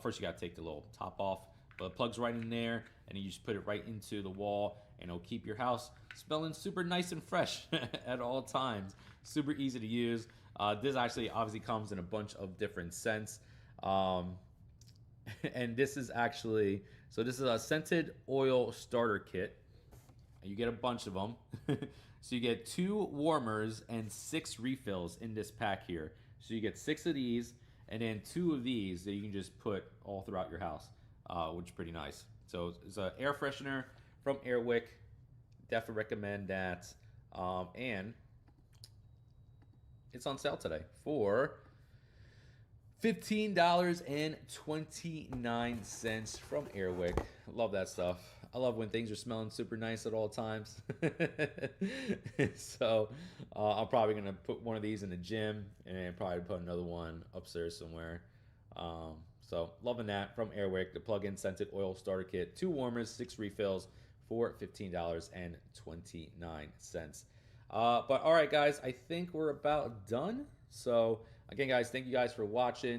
first you got to take the little top off, but it plugs right in there, and you just put it right into the wall, and it'll keep your house smelling super nice and fresh at all times. Super easy to use. This actually obviously comes in a bunch of different scents. And this is actually, so this is a scented oil starter kit. You get a bunch of them. So you get 2 warmers and 6 refills in this pack here. So you get 6 of these and then 2 of these that you can just put all throughout your house, which is pretty nice. So it's an air freshener from Airwick. Definitely recommend that. And it's on sale today for $15.29 from Airwick. Love that stuff. I love when things are smelling super nice at all times. So I'm probably going to put one of these in the gym and probably put another one upstairs somewhere. So loving that from Airwick, the plug-in scented oil starter kit. 2 warmers, 6 refills for $15.29. But all right, guys, I think we're about done. So again, guys, thank you guys for watching.